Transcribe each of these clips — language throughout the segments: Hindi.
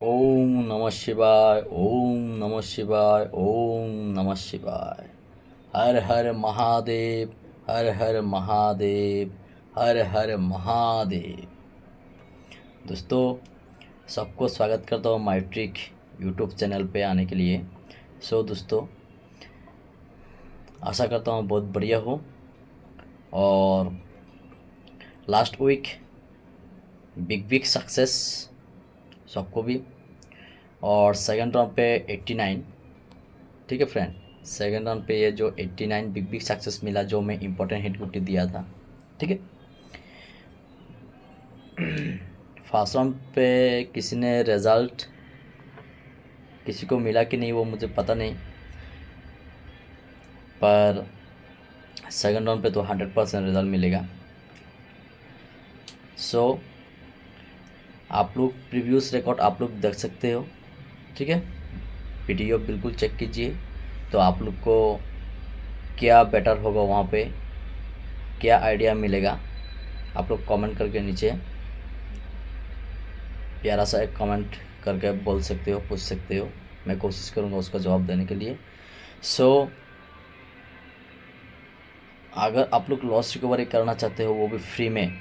ओम नमः शिवाय। ओम नमः शिवाय। ओम नमः शिवाय। हर हर महादेव। हर हर महादेव। हर हर महादेव। दोस्तों, सबको स्वागत करता हूँ माइट्रिक यूट्यूब चैनल पे आने के लिए। दोस्तों, आशा करता हूँ बहुत बढ़िया हो। और लास्ट वीक बिग सक्सेस सबको भी। और सेकंड राउंड पे 89। ठीक है फ्रेंड, सेकंड राउंड पे ये जो 89 बिग सक्सेस मिला, जो मैं इंपॉर्टेंट हिट गुट्टी दिया था। ठीक है, फर्स्ट राउंड पे किसी ने रिज़ल्ट किसी को मिला कि नहीं वो मुझे पता नहीं, पर सेकंड राउंड पे तो 100% रिज़ल्ट मिलेगा। आप लोग प्रीवियस रिकॉर्ड आप लोग देख सकते हो। ठीक है, वीडियो बिल्कुल चेक कीजिए, तो आप लोग को क्या बेटर होगा, वहाँ पे क्या आइडिया मिलेगा। आप लोग कमेंट करके नीचे प्यारा सा एक कमेंट करके बोल सकते हो, पूछ सकते हो। मैं कोशिश करूँगा उसका जवाब देने के लिए। अगर आप लोग लॉस रिकवरी करना चाहते हो वो भी फ्री में,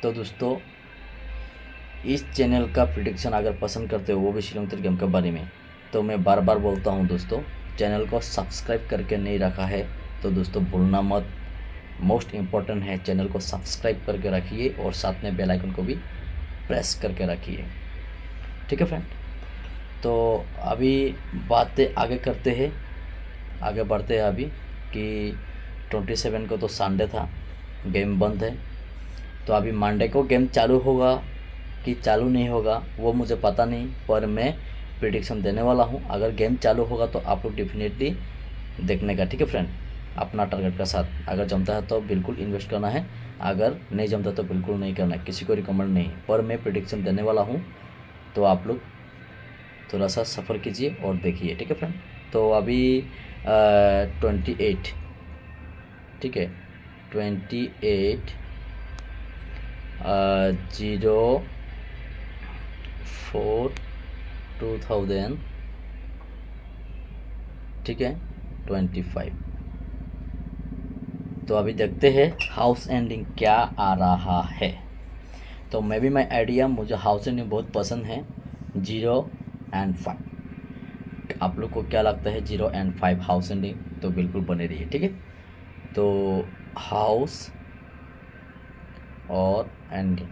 तो दोस्तों इस चैनल का प्रिडिक्शन अगर पसंद करते हो, वो भी श्रीलंकर गेम के बारे में, तो मैं बार बार बोलता हूँ दोस्तों, चैनल को सब्सक्राइब करके नहीं रखा है तो दोस्तों भूलना मत। मोस्ट इम्पॉर्टेंट है, चैनल को सब्सक्राइब करके रखिए और साथ में बेल आइकन को भी प्रेस करके रखिए। ठीक है फ्रेंड, तो अभी बातें आगे करते हैं, आगे बढ़ते हैं अभी कि 27 को तो संडे था, गेम बंद है। तो अभी मंडे को गेम चालू होगा कि चालू नहीं होगा वो मुझे पता नहीं, पर मैं प्रिडिक्शन देने वाला हूँ। अगर गेम चालू होगा तो आप लोग डेफिनेटली देखने का। ठीक है फ्रेंड, अपना टारगेट का साथ। अगर जमता है तो बिल्कुल इन्वेस्ट करना है, अगर नहीं जमता तो बिल्कुल नहीं करना है, किसी को रिकमेंड नहीं, पर मैं प्रिडिक्शन देने वाला हूँ। तो आप लोग थोड़ा सा सफ़र कीजिए और देखिए। ठीक है फ्रेंड, तो अभी 28, ठीक है, 28 04/2000, ठीक है, 25। तो अभी देखते हैं हाउस एंडिंग क्या आ रहा है। तो मैं भी माई आइडिया, मुझे हाउस एंडिंग बहुत पसंद है, 0 और 5। आप लोग को क्या लगता है 0 और 5 हाउस एंडिंग? तो बिल्कुल बने रहिए। ठीक है, तो हाउस और एंडिंग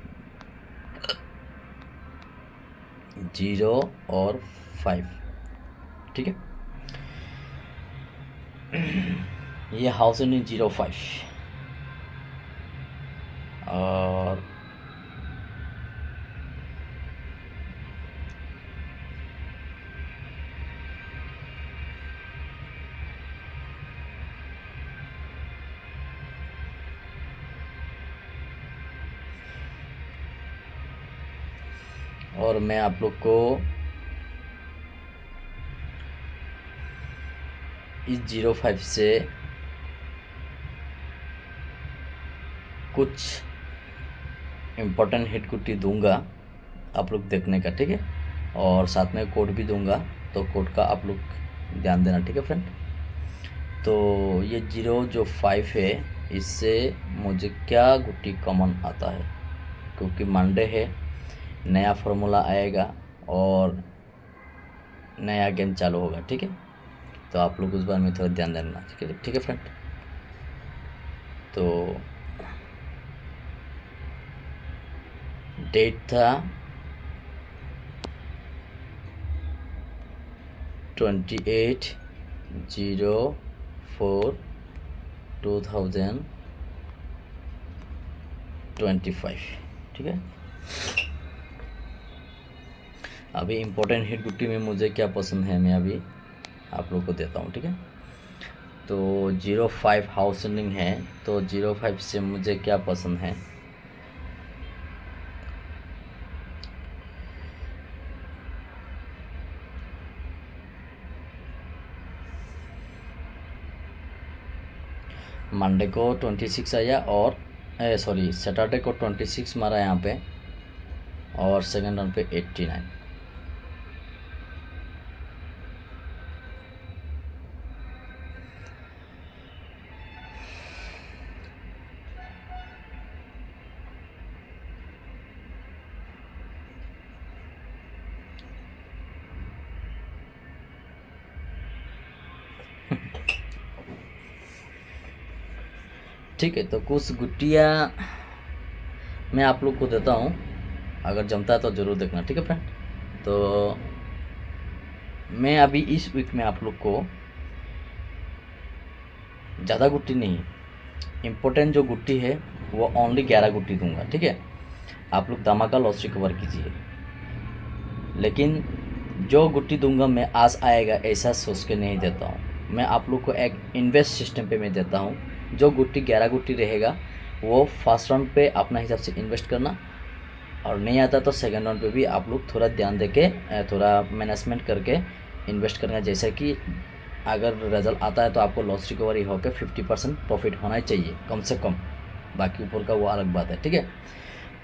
0 और 5। ठीक है, ये हाउस एंडिंग 0-5। और मैं आप लोग को इस 0-5 से कुछ इम्पोर्टेंट हिट कुट्टी दूंगा आप लोग देखने का। ठीक है, और साथ में कोड भी दूंगा, तो कोड का आप लोग ध्यान देना। ठीक है फ्रेंड, तो ये 0 जो 5 है, इससे मुझे क्या गुट्टी कॉमन आता है, क्योंकि मंडे है, नया फार्मूला आएगा और नया गेम चालू होगा। ठीक है, तो आप लोग उस बार में थोड़ा ध्यान देना। ठीक है, ठीक है फ्रेंड, तो डेट था 28/04/2025। ठीक है, अभी इम्पोर्टेंट हिट गुट्टी में मुझे क्या पसंद है, मैं अभी आप लोग को देता हूँ। ठीक है, तो 0-5 हाउस एंडिंग है, तो 0-5 से मुझे क्या पसंद है, मंडे को 26 आया, और सॉरी सैटरडे को 26 मारा यहाँ पे, और सेकंड राउंड पे 89। ठीक है। तो कुछ गुट्टियाँ मैं आप लोग को देता हूँ, अगर जमता है तो ज़रूर देखना, ठीक है फ्रेंड। तो मैं अभी इस वीक में आप लोग को ज़्यादा गुट्टी नहीं, इम्पोर्टेंट जो गुट्टी है वो ओनली 11 गुट्टी दूंगा, ठीक है। आप लोग धमाका लॉस रिकवर कीजिए, लेकिन जो गुट्टी दूंगा मैं आज आएगा ऐसा सोच के नहीं देता हूँ। मैं आप लोग को एक इन्वेस्ट सिस्टम पे मैं देता हूँ। जो गुट्टी 11 गुट्टी रहेगा वो फर्स्ट राउंड पे अपना हिसाब से इन्वेस्ट करना, और नहीं आता तो सेकंड राउंड पे भी आप लोग थोड़ा ध्यान देके थोड़ा मैनेजमेंट करके इन्वेस्ट करना। जैसे कि अगर रिजल्ट आता है तो आपको लॉस रिकवरी होकर 50% प्रॉफिट होना ही चाहिए कम से कम, बाकी ऊपर का वो अलग बात है, ठीक है।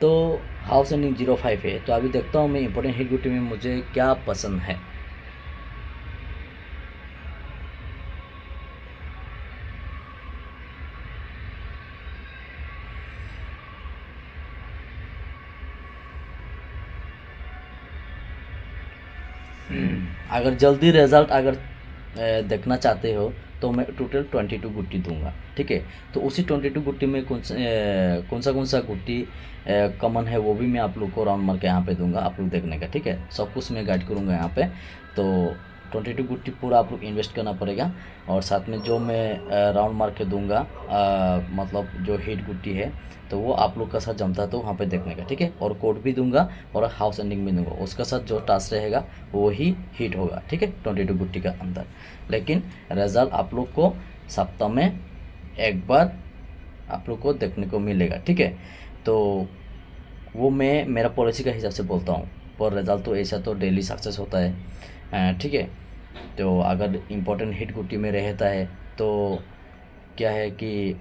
तो हाउस एंडिंग 05 है। तो अभी देखता हूँ मैं इंपॉर्टेंट हिट गुट्टी में मुझे क्या पसंद है। अगर जल्दी रिजल्ट अगर देखना चाहते हो तो मैं टोटल 22 गुट्टी दूंगा, ठीक है। तो उसी 22 गुट्टी में कौन सा गुट्टी कॉमन है वो भी मैं आप लोग को राउंड मार के यहाँ पे दूंगा, आप लोग देखने का, ठीक है। सब कुछ मैं गाइड करूँगा यहाँ पे। तो 22 गुट्टी पूरा आप लोग इन्वेस्ट करना पड़ेगा, और साथ में जो मैं राउंड मार के दूंगा मतलब जो हिट गुट्टी है तो वो आप लोग का साथ जमता है तो वहाँ पे देखने का, ठीक है। और कोड भी दूंगा और हाउस एंडिंग भी दूंगा, उसका साथ जो टास्क रहेगा वो ही हिट होगा, ठीक है, 22 गुट्टी का अंदर। लेकिन रिजल्ट आप लोग को सप्ताह में एक बार आप लोग को देखने को मिलेगा, ठीक है। तो वो मैं मेरा पॉलिसी का हिसाब से बोलता हूँ, पर रिजल्ट तो ऐसा तो डेली सक्सेस होता है, ठीक है। तो अगर इम्पोर्टेंट हिट गुट्टी में रहता है तो क्या है कि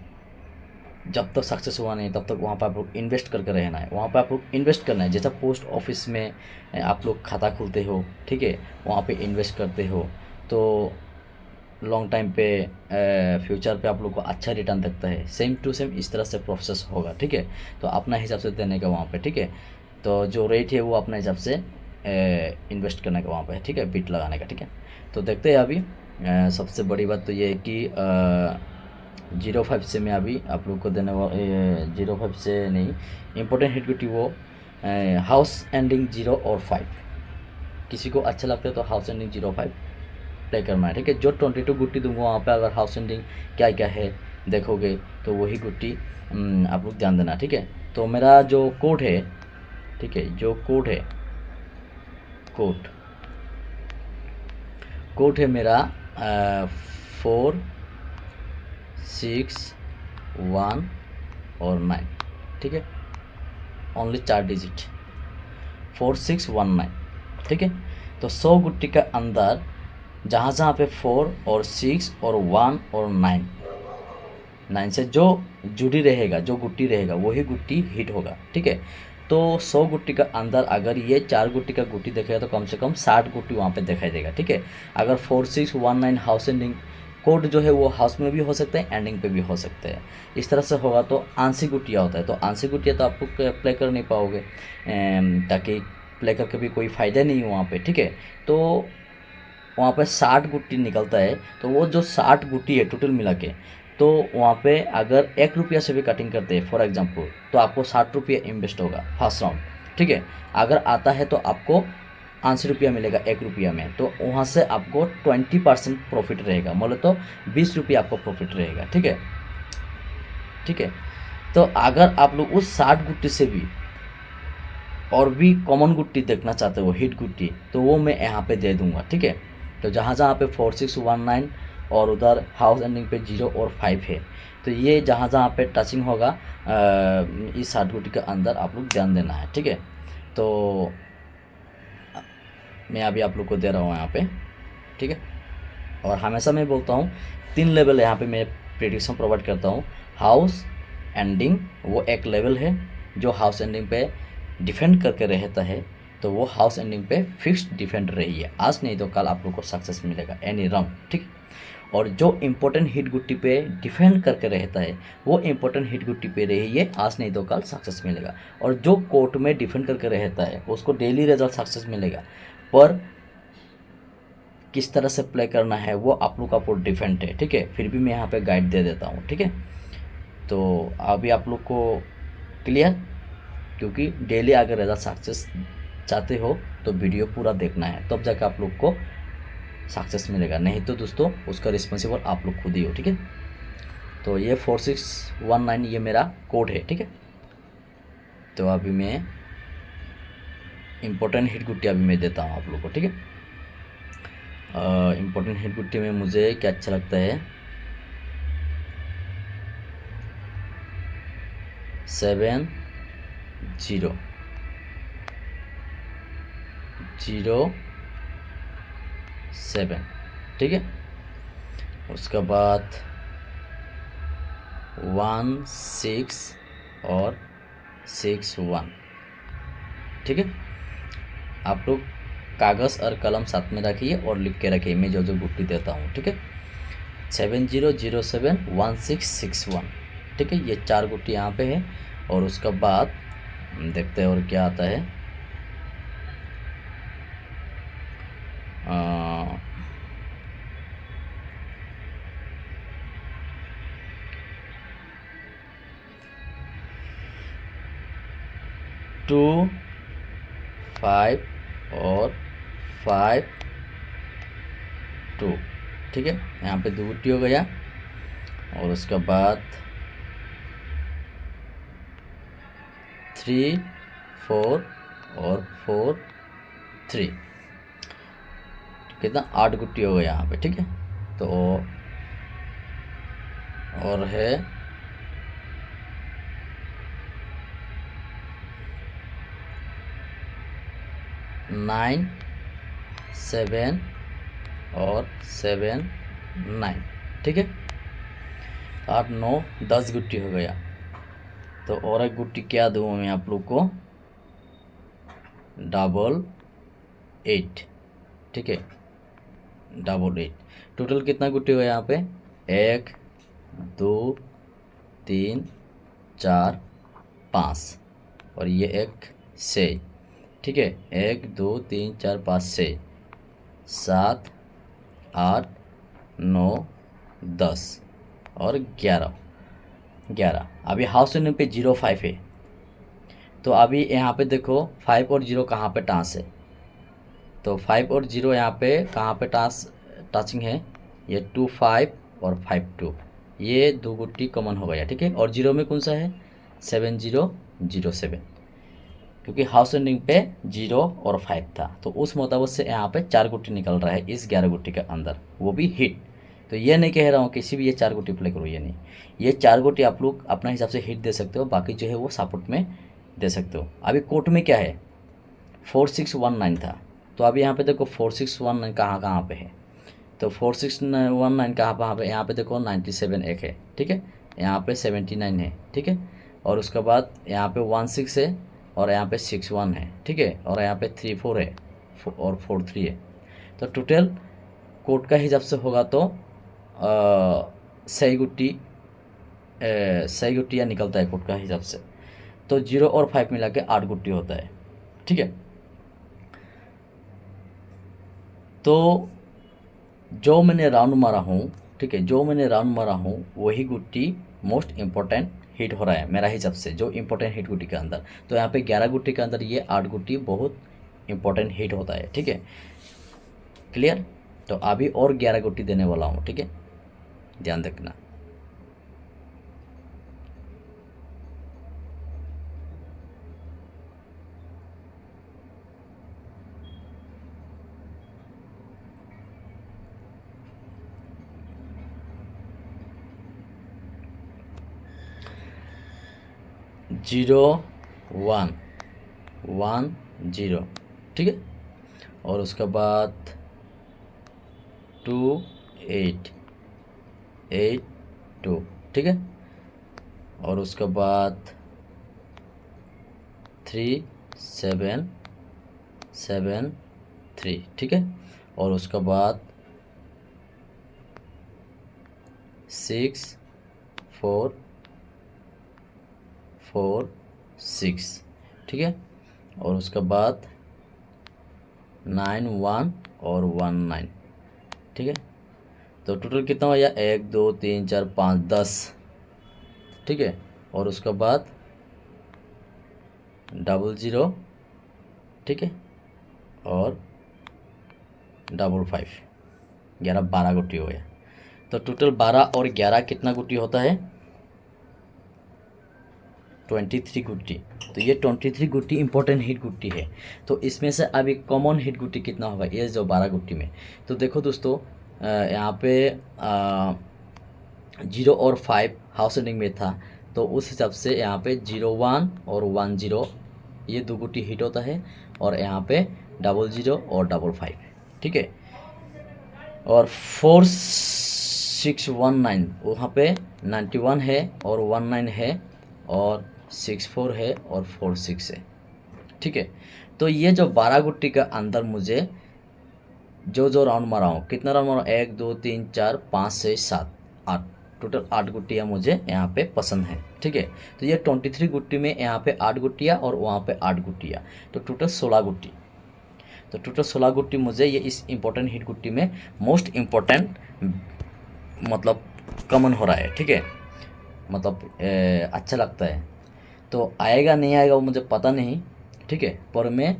जब तक सक्सेस हुआ नहीं तब तक वहाँ पर आप लोग इन्वेस्ट करके रहना है, वहाँ पर आप लोग इन्वेस्ट करना है। जैसा पोस्ट ऑफिस में आप लोग खाता खोलते हो, ठीक है, वहाँ पे इन्वेस्ट करते हो तो लॉन्ग टाइम पे फ्यूचर पे आप लोग को अच्छा रिटर्न दिखता है। सेम टू सेम इस तरह से प्रोसेस होगा, ठीक है। तो अपना हिसाब से देने का वहाँ पे, ठीक है। तो जो रेट है वो अपने हिसाब से इन्वेस्ट करने का वहाँ पे, ठीक है, बिट लगाने का, ठीक है। तो देखते हैं अभी सबसे बड़ी बात तो ये है कि 05 से मैं अभी आप लोग को देने वाला 05 से नहीं, इम्पोर्टेंट हिट गुट्टी वो हाउस एंडिंग 0 और 5। किसी को अच्छा लगता है तो हाउस एंडिंग 05 प्ले करना है, ठीक है। जो 22 गुट्टी दूंगा वहाँ पे अगर हाउस एंडिंग क्या क्या है देखोगे तो वही गुट्टी आप लोग ध्यान देना, ठीक है। तो मेरा जो कोड है, ठीक है, जो कोड है कोड है मेरा 4 6 1 और 9, ठीक है। ओनली 4 डिजिट 4 6 1 9, ठीक है। तो 100 गुट्टी का अंदर जहाँ जहाँ पे 4 और 6 और 1 और 9 से जो जुड़ी रहेगा, जो गुट्टी रहेगा वही गुट्टी हिट होगा, ठीक है। तो 100 गुट्टी का अंदर अगर ये 4 गुट्टी का गुट्टी देखेगा तो कम से कम 60 गुट्टी वहाँ पे दिखाई देगा, ठीक है। अगर 4 6 1 9 हाउस एंडिंग कोड जो है वो हाउस में भी हो सकता है, एंडिंग पे भी हो सकता है। इस तरह से होगा तो आंशिक गुटिया होता है, तो आंशिक गुटिया तो आप लोग प्ले कर नहीं पाओगे, ताकि प्ले करके भी कोई फ़ायदा नहीं है वहाँ पे, ठीक है। तो वहाँ पे 60 गुट्टी निकलता है, तो वो जो 60 गुट्टी है टोटल मिला के, तो वहाँ पे अगर 1 रुपया से भी कटिंग करते हैं फॉर एग्जांपल तो आपको 60 रुपया इन्वेस्ट होगा फर्स्ट राउंड, ठीक है। अगर आता है तो आपको 80 रुपया मिलेगा 1 रुपया में, तो वहाँ से आपको 20% प्रॉफिट रहेगा, मतलब तो 20 रुपया आपको प्रॉफिट रहेगा, ठीक है, ठीक है। तो अगर आप लोग उस 60 गुट्टी से भी और भी कॉमन गुट्टी देखना चाहते हो, हिट गुट्टी, तो वो मैं यहाँ पे दे दूँगा, ठीक है। तो जहाँ जहाँ पे 4 6 1 9 और उधर हाउस एंडिंग पे 0 और 5 है, तो ये जहाँ जहाँ पे टचिंग होगा इस 60 गुट्टी के अंदर आप लोग ध्यान देना है, ठीक है। तो मैं अभी आप लोग को दे रहा हूँ यहाँ पे, ठीक है। और हमेशा मैं बोलता हूँ 3 लेवल यहाँ पे मैं प्रेडिक्शन प्रोवाइड करता हूँ। हाउस एंडिंग वो एक लेवल है, जो हाउस एंडिंग पे डिफेंड करके रहता है, तो वो हाउस एंडिंग पे फिक्स्ड डिफेंड रही है, आज नहीं तो कल आप लोग को सक्सेस मिलेगा एनी राउंड, ठीक। और जो इम्पोर्टेंट हिट गुट्टी पे डिफेंड करके रहता है वो इम्पोर्टेंट हिट गुट्टी पे रही है, आज नहीं तो कल सक्सेस मिलेगा। और जो कोर्ट में डिफेंड करके रहता है उसको डेली रिजल्ट सक्सेस मिलेगा, पर किस तरह से प्ले करना है वो आप लोग का ऊपर डिफेंड है, ठीक है। फिर भी मैं यहाँ पे गाइड दे देता हूँ, ठीक है। तो अभी आप लोग को क्लियर, क्योंकि डेली अगर ऐसा सक्सेस चाहते हो तो वीडियो पूरा देखना है, तब जाकर आप लोग को सक्सेस मिलेगा, नहीं तो दोस्तों उसका रिस्पॉन्सिबल आप लोग खुद ही हो। ठीक है, तो ये 4619 ये मेरा कोड है। ठीक है, तो अभी मैं इम्पोर्टेंट हिट गुट्टी अभी मैं देता हूँ आप लोग को। ठीक है, इम्पोर्टेंट हिट गुट्टी में मुझे क्या अच्छा लगता है, 70 07। ठीक है, उसके बाद 16 और 61। ठीक है, आप लोग कागज़ और कलम साथ में रखिए और लिख के रखिए मैं जो जो गुट्टी देता हूँ। ठीक है, 70071661। ठीक है, ये 4 गुट्टी यहाँ पे है। और उसका बाद देखते हैं और क्या आता है। 2 5 और 5 2। ठीक है, यहाँ पे 2 गुट्टी हो गया। और उसके बाद 3 4 और 4 3, कितना 8 गुट्टी हो गया यहाँ पे। ठीक है, तो और है 9 7 और 7 9। ठीक है, 8 9 10 गुट्टी हो गया। तो और एक गुट्टी क्या दूँ मैं आप लोग को, 88। ठीक है, 88। टोटल कितना गुट्टी हुआ यहाँ पे, 1 2 3 4 5 और ये एक 6। ठीक है, 1 2 3 4 5 6 7 8 9 10 और 11। अभी हाउस नंबर पे 05 है। तो अभी यहाँ पे देखो 5 और 0 कहाँ पे टांस है, तो 5 और 0 यहाँ पे कहाँ पे टचिंग है, ये 2 5 और 5 2, ये 2 गुट्टी कॉमन हो गया। ठीक है, और 0 में कौन सा है, 7007, क्योंकि हाउस एंडिंग पे 0 और 5 था, तो उस मुताबिक से यहाँ पे 4 गुट्टी निकल रहा है इस 11 गुट्टी के अंदर, वो भी हिट। तो ये नहीं कह रहा हूँ किसी भी ये 4 गुट्टी प्ले करो, ये नहीं, ये 4 गुट्टी आप लोग अपना हिसाब से हिट दे सकते हो, बाकी जो है वो सपोर्ट में दे सकते हो। अभी कोर्ट में क्या है, 4619 था, तो अभी यहाँ पे देखो 4619 कहाँ कहाँ पे है, तो 4619 कहाँ पे, यहाँ पे देखो 97 एक है। ठीक है, यहाँ पे 79 है। ठीक है, और उसके बाद यहाँ पे 16 है और यहाँ पे 61 है। ठीक है, और यहाँ पे 34 है और 43 है। तो टोटल कोट का हिसाब से होगा तो सही गुट्टियाँ निकलता है कोट का हिसाब से, तो 0 और 5 मिला के 8 गुट्टी होता है। ठीक है, तो जो मैंने राउंड मारा हूँ, ठीक है, जो मैंने राउंड मारा हूँ वही गुट्टी मोस्ट इम्पोर्टेंट हिट हो रहा है मेरा हिसाब से, जो इम्पोर्टेंट हिट गुट्टी के अंदर। तो यहाँ पे 11 गुट्टी के अंदर ये 8 गुट्टी बहुत इम्पोर्टेंट हिट होता है। ठीक है, क्लियर। तो अभी और 11 गुट्टी देने वाला हूँ। ठीक है, ध्यान रखना। जीरो 1 1 0। ठीक है, और उसके बाद 2 8 8 2। ठीक है, और उसके बाद 3 7 7 3। ठीक है, और उसके बाद 6 4 4 6। ठीक है, और उसके बाद 9 1 और 1 9। ठीक है, तो टोटल कितना हो गया, 1 2 3 4 5 10। ठीक है, और उसके बाद 00, ठीक है, और 55, 11 12 गुट्टी हो गया। तो टोटल 12 और 11 कितना गुट्टी होता है? 23 गुट्टी। तो ये 23 गुट्टी इंपॉर्टेंट हिट गुट्टी है। तो इसमें से अब एक कॉमन हिट गुट्टी कितना होगा ये जो 12 गुट्टी में? तो देखो दोस्तों, यहाँ पे 0 और 5 हाउस एंडिंग में था, तो उस हिसाब से यहाँ पे 01 और 10 ये 2 गुट्टी हिट होता है, और यहाँ पे 00 और 55, ठीक है। और 4619 वहाँ पे 91 है और 19 है और 64 है और 46 है, ठीक है। तो ये जो 12 गुट्टी का अंदर मुझे जो राउंड मारा हूँ, कितना राउंड मारा हूँ? 1 2 3 4 5 6 7 8, टोटल 8 गुट्टियाँ मुझे यहाँ पे पसंद है, ठीक है। तो ये 23 गुट्टी में यहाँ पे 8 गुट्टियाँ और वहाँ पे 8 गुट्टियाँ, तो टोटल 16 गुट्टी। तो टोटल 16 गुट्टी मुझे ये इस इम्पोर्टेंट हिट गुट्टी में मोस्ट इम्पोर्टेंट मतलब कॉमन हो रहा है, ठीक है, मतलब अच्छा लगता है। तो आएगा नहीं आएगा वो मुझे पता नहीं, ठीक है, पर मैं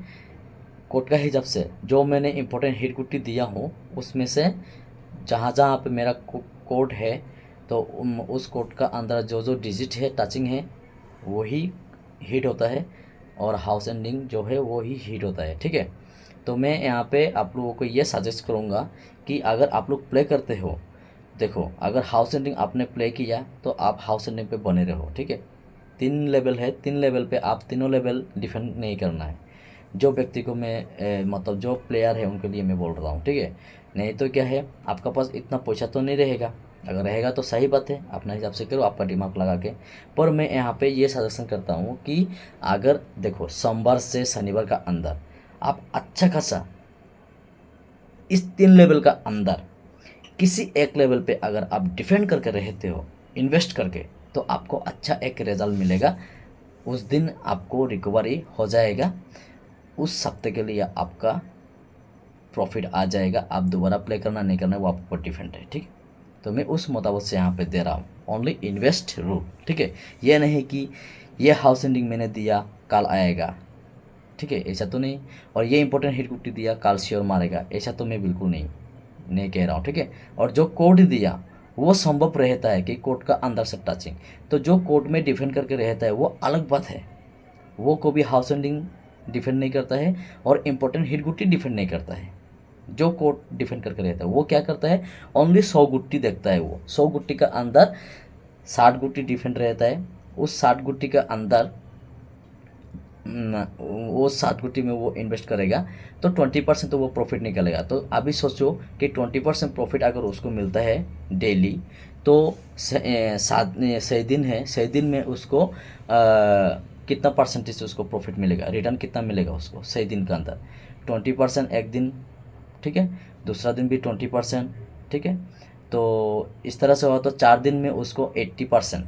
कोड का हिसाब से जो मैंने इम्पोर्टेंट हिट गुट्टी दिया हूँ उसमें से जहाँ जहाँ पे मेरा कोड है, तो उस कोड का अंदर जो डिजिट है टचिंग है वही हिट होता है, और हाउस एंडिंग जो है वो ही हिट होता है, ठीक है। तो मैं यहाँ पे आप लोगों को ये सजेस्ट करूँगा कि अगर आप लोग प्ले करते हो, देखो अगर हाउस एंडिंग आपने प्ले किया तो आप हाउस एंडिंग पे बने रहो, ठीक है। 3 लेवल है, 3 लेवल पे आप तीनों लेवल डिफेंड नहीं करना है। जो व्यक्ति को मैं मतलब जो प्लेयर है उनके लिए मैं बोल रहा हूँ, ठीक है। नहीं तो क्या है, आपका पास इतना पैसा तो नहीं रहेगा, अगर रहेगा तो सही बात है, अपना हिसाब से करो आपका दिमाग लगा के। पर मैं यहाँ पे ये सजेशन करता हूँ कि अगर देखो सोमवार से शनिवार का अंदर आप अच्छा खासा इस 3 लेवल का अंदर किसी एक लेवल पे अगर आप डिफेंड करके रहते हो इन्वेस्ट करके, तो आपको अच्छा एक रिजल्ट मिलेगा। उस दिन आपको रिकवरी हो जाएगा, उस हफ्ते के लिए आपका प्रॉफिट आ जाएगा। आप दोबारा प्ले करना नहीं करना वो आपके ऊपर डिपेंड है, ठीक है। तो मैं उस मुताबिक से यहाँ पे दे रहा हूँ, ओनली इन्वेस्ट रूल, ठीक है। ये नहीं कि ये हाउस एंडिंग मैंने दिया कल आएगा, ठीक है, ऐसा तो नहीं। और ये इंपॉर्टेंट हिट गुट्टी दिया कल श्योर मारेगा, ऐसा तो मैं बिल्कुल नहीं कह रहा हूँ, ठीक है। और जो कोड दिया वो संभव रहता है कि कोड का अंदर से टचिंग, तो जो कोड में डिफेंड करके रहता है वो अलग बात है, वो कभी हाउस एंडिंग डिफेंड नहीं करता है और इम्पोर्टेंट हिट गुट्टी डिफेंड नहीं करता है। जो कोड डिफेंड करके रहता है वो क्या करता है, ओनली 100 गुट्टी देखता है। वो 100 गुट्टी का अंदर 60 गुट्टी डिफेंड रहता है, उस 60 गुट्टी का अंदर वो 60 गुट्टी में वो इन्वेस्ट करेगा तो 20% तो वो प्रॉफिट निकलेगा। तो अभी सोचो कि 20% प्रॉफिट अगर उसको मिलता है डेली, तो 6 दिन है, 6 दिन में उसको कितना परसेंटेज उसको प्रॉफिट मिलेगा, रिटर्न कितना मिलेगा उसको 6 दिन के अंदर? 20% एक दिन, ठीक है, दूसरा दिन भी 20%, ठीक है। तो इस तरह से हुआ तो 4 दिन में उसको 80%,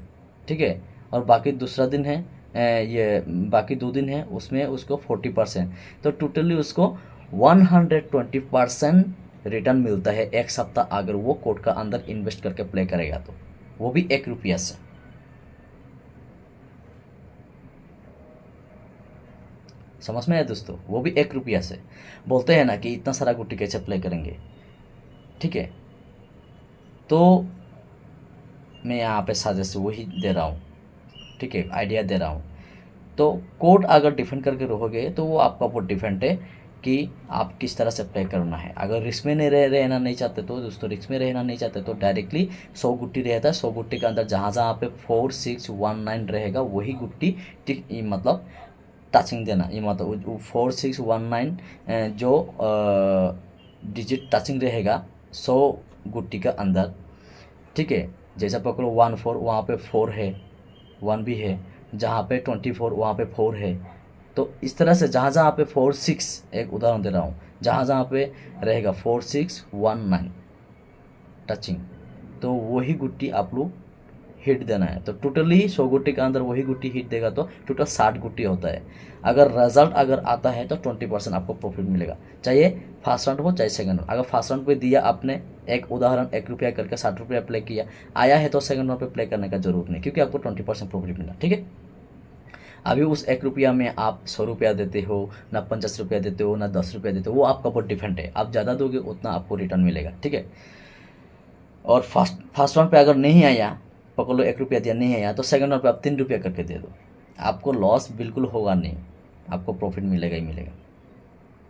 ठीक है। और बाकी दूसरा दिन है ये बाकी 2 दिन है उसमें उसको 40%, तो टोटली उसको 120% रिटर्न मिलता है एक सप्ताह अगर वो कोड का अंदर इन्वेस्ट करके प्ले करेगा, तो वो भी 1 रुपया से। समझ में आया दोस्तों, वो भी 1 रुपया से। बोलते हैं ना कि इतना सारा गुट्टी कैसे प्ले करेंगे, ठीक है। तो मैं यहाँ पे सजेस्ट वही दे रहा हूँ, ठीक है, आइडिया दे रहा हूँ। तो कोड अगर डिफेंड करके रहोगे तो वो आपका ऊपर डिफेंड है कि आप किस तरह से प्ले करना है। अगर रिस्क में नहीं रहना नहीं चाहते तो दोस्तों, रिस्क में रहना नहीं चाहते तो डायरेक्टली 100 गुट्टी रहता है, 100 गुट्टी के अंदर जहाँ जहाँ पे 4619 रहेगा वही गुट्टी मतलब टचिंग देना, ये मतलब 4619 जो डिजिट टचिंग रहेगा 100 गुट्टी का अंदर, ठीक है। जैसा पकड़ो 14 वहाँ पे 4 है, 1 भी है, जहाँ पे 24 वहाँ पे 4 है। तो इस तरह से जहाँ जहाँ पे 46, एक उदाहरण दे रहा हूँ, जहाँ जहाँ पे रहेगा 4619 टचिंग, तो वही गुट्टी आप लोग हिट देना है। तो टोटली 100 गुट्टी के अंदर वही गुट्टी हिट देगा तो टोटल 60 गुट्टी होता है। अगर रिजल्ट अगर आता है तो 20% आपको प्रॉफिट मिलेगा, चाहे फर्स्ट राउंड हो चाहे सेकंड राउंड। अगर फर्स्ट राउंड पे दिया आपने एक उदाहरण 1 रुपया करके 60 रुपया प्ले किया, आया है तो सेकंड राउंड पे प्ले करने का जरूरत नहीं, क्योंकि आपको 20% प्रॉफिट मिला। ठीक है, अभी उस 1 रुपया में आप 100 रुपया देते हो, ना 50 रुपया देते हो, ना 10 रुपया देते हो, वो आपका ऊपर डिपेंड है। आप ज़्यादा दोगे उतना आपको रिटर्न मिलेगा। ठीक है, और फर्स्ट राउंड पे अगर नहीं आया, पकड़ लो 1 रुपया दिया नहीं आया, तो सेकंड राउंड पे आप 3 रुपया करके दे दो, आपको लॉस बिल्कुल होगा नहीं, आपको प्रॉफिट मिलेगा ही मिलेगा।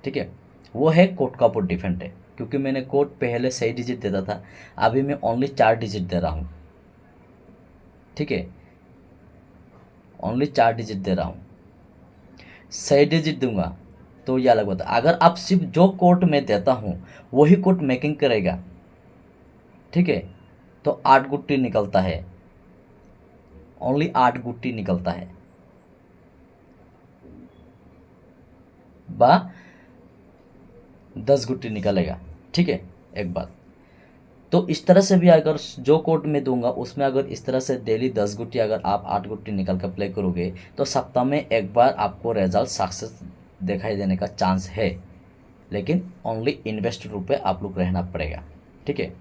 ठीक है, वो है कोड का ऊपर डिपेंड है, क्योंकि मैंने कोड पहले सही डिजिट देता था, अभी मैं ओनली 4 डिजिट दे रहा हूँ। ठीक है, ओनली 4 डिजिट दे रहा हूँ, सही डिजिट दूंगा तो ये अलग बात है। अगर आप सिर्फ जो कोड मैं देता हूँ वही कोड मेकिंग करेगा, ठीक है, तो 8 गुट्टी निकलता है, ओनली 8 गुट्टी निकलता है, बा 10 गुट्टी निकलेगा। ठीक है, एक बात तो इस तरह से भी अगर जो कोड मैं दूंगा उसमें अगर इस तरह से डेली 10 गुट्टी अगर आप 8 गुट्टी निकल कर प्ले करोगे तो सप्ताह में एक बार आपको रिजल्ट सक्सेस दिखाई देने का चांस है, लेकिन ओनली इन्वेस्ट रुपए आप लोग रहना पड़ेगा। ठीक है,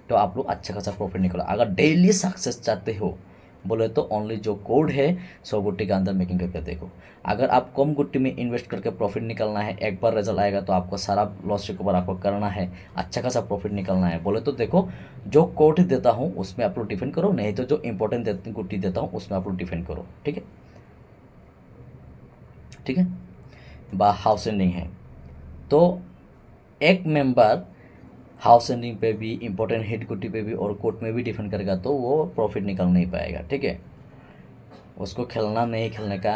तो आप लोग अच्छा खासा प्रॉफिट निकलो। अगर डेली सक्सेस चाहते हो बोले तो ओनली जो कोड है 100 गुट्टी के अंदर मेकिंग करके देखो। अगर आप कम गुट्टी में इन्वेस्ट करके प्रॉफिट निकलना है, एक बार रिजल्ट आएगा तो आपको सारा लॉस रिकवर आपको करना है, अच्छा खासा प्रॉफिट निकलना है बोले तो देखो जो कोड देता हूँ उसमें आप लोग डिफेंड करो, नहीं तो जो इंपॉर्टेंट गुट्टी देता हूँ उसमें आप लोग डिफेंड करो। ठीक है, ठीक है, बा हाउस एंडिंग है तो एक मेंबर हाउस एंडिंग पे भी, इंपॉर्टेंट हिट गुट्टी पे भी और कोर्ट में भी डिफेंड करेगा तो वो प्रॉफिट निकल नहीं पाएगा। ठीक है, उसको खेलना नहीं खेलने का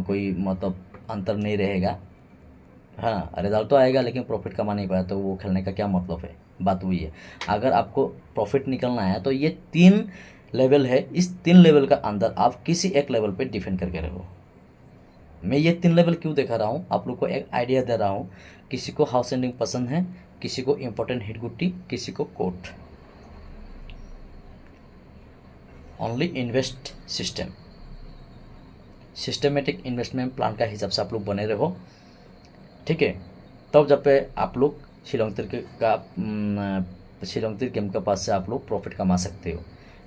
कोई मतलब अंतर नहीं रहेगा। हाँ, रिजल्ट तो आएगा लेकिन प्रॉफिट कमा नहीं पाया तो वो खेलने का क्या मतलब है। बात वही है, अगर आपको प्रॉफिट निकलना है तो ये 3 लेवल है, इस 3 लेवल का अंदर आप किसी एक लेवल पे डिफेंड करके रहो। मैं ये 3 लेवल क्यों दिखा रहा हूँ, आप लोग को एक आइडिया दे रहा हूँ। किसी को हाउस एंडिंग पसंद है, किसी को इम्पोर्टेंट हिट गुट्टी, किसी को quote. Only invest system, systematic investment plan का हिसाब से आप लोग बने रहो। ठीक है, तब जब पे आप लोग शिलोंगतिर गेम के पास से आप लोग प्रॉफिट कमा सकते हो।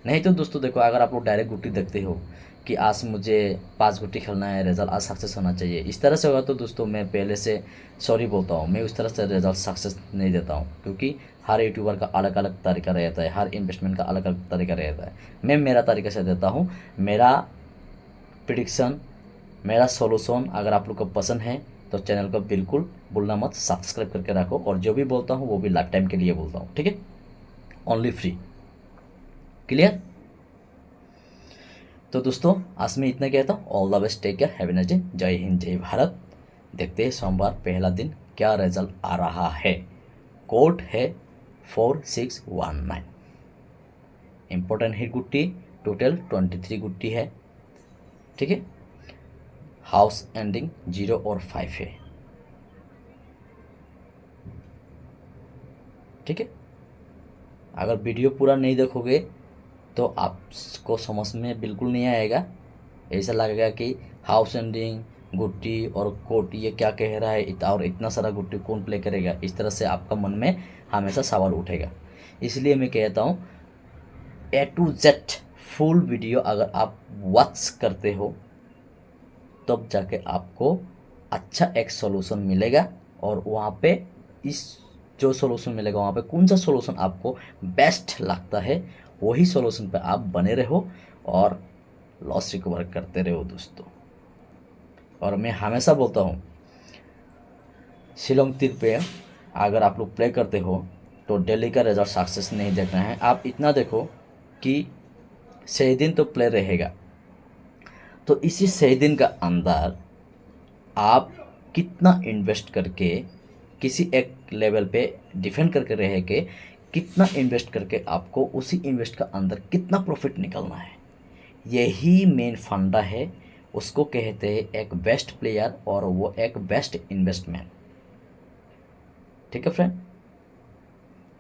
नहीं तो दोस्तों देखो, अगर आप लोग डायरेक्ट गुट्टी देखते हो कि आज मुझे 5 गुट्टी खेलना है, रिजल्ट आज सक्सेस होना चाहिए, इस तरह से होगा तो दोस्तों मैं पहले से सॉरी बोलता हूँ, मैं उस तरह से रिजल्ट सक्सेस नहीं देता हूँ, क्योंकि हर यूट्यूबर का अलग अलग तरीका रहता है, हर इन्वेस्टमेंट का अलग अलग तरीका रहता है। मैं मेरा तरीके से देता हूँ, मेरा प्रिडिक्शन, मेरा सॉल्यूशन। अगर आप लोग को पसंद है तो चैनल को बिल्कुल भूलना मत, सब्सक्राइब करके रखो, और जो भी बोलता हूँ वो भी लाइफ टाइम के लिए बोलता हूँ। ठीक है, ओनली फ्री। क्लियर? तो दोस्तों आज मैं इतना कहता हूँ, all the best, take care, have a nice day, जय हिंद जय भारत। देखते हैं सोमवार पहला दिन क्या रिजल्ट आ रहा है। कोड है 4619, इंपॉर्टेंट हिट गुट्टी टोटल 23 गुट्टी है। ठीक है, हाउस एंडिंग 0 और 5 है। ठीक है, अगर वीडियो पूरा नहीं देखोगे तो आपको समझ में बिल्कुल नहीं आएगा, ऐसा लगेगा कि हाउस एंडिंग गुट्टी और कोट ये क्या कह रहा है, और इतना सारा गुट्टी कौन प्ले करेगा, इस तरह से आपका मन में हमेशा सवाल उठेगा। इसलिए मैं कहता हूँ A to Z full video अगर आप वॉच करते हो तब जाके आपको अच्छा एक सॉल्यूशन मिलेगा, और वहाँ पे इस जो सॉल्यूशन मिलेगा वहाँ पे कौन सा सॉल्यूशन आपको बेस्ट लगता है वही सॉल्यूशन पे आप बने रहो और लॉस रिकवर करते रहो दोस्तों। और मैं हमेशा बोलता हूँ, शिलोंग तीर पे अगर आप लोग प्ले करते हो तो डेली का रिजल्ट सक्सेस नहीं देखना है, आप इतना देखो कि सही दिन तो प्ले रहेगा, तो इसी सही दिन का अंदर आप कितना इन्वेस्ट करके किसी एक लेवल पे डिफेंड करके रह के कितना इन्वेस्ट करके आपको उसी इन्वेस्ट का अंदर कितना प्रॉफिट निकलना है, यही मेन फंडा है। उसको कहते हैं एक बेस्ट प्लेयर और वो एक बेस्ट इन्वेस्टमेंट। ठीक है फ्रेंड,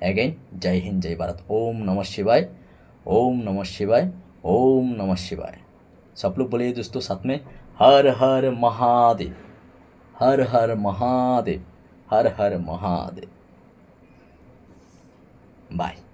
अगेन जय हिंद जय भारत, ओम नमः शिवाय, ओम नमः शिवाय, ओम नमः शिवाय। सब लोग बोलिए दोस्तों साथ में, हर हर महादेव, हर हर महादेव, हर हर महादेव। बाय।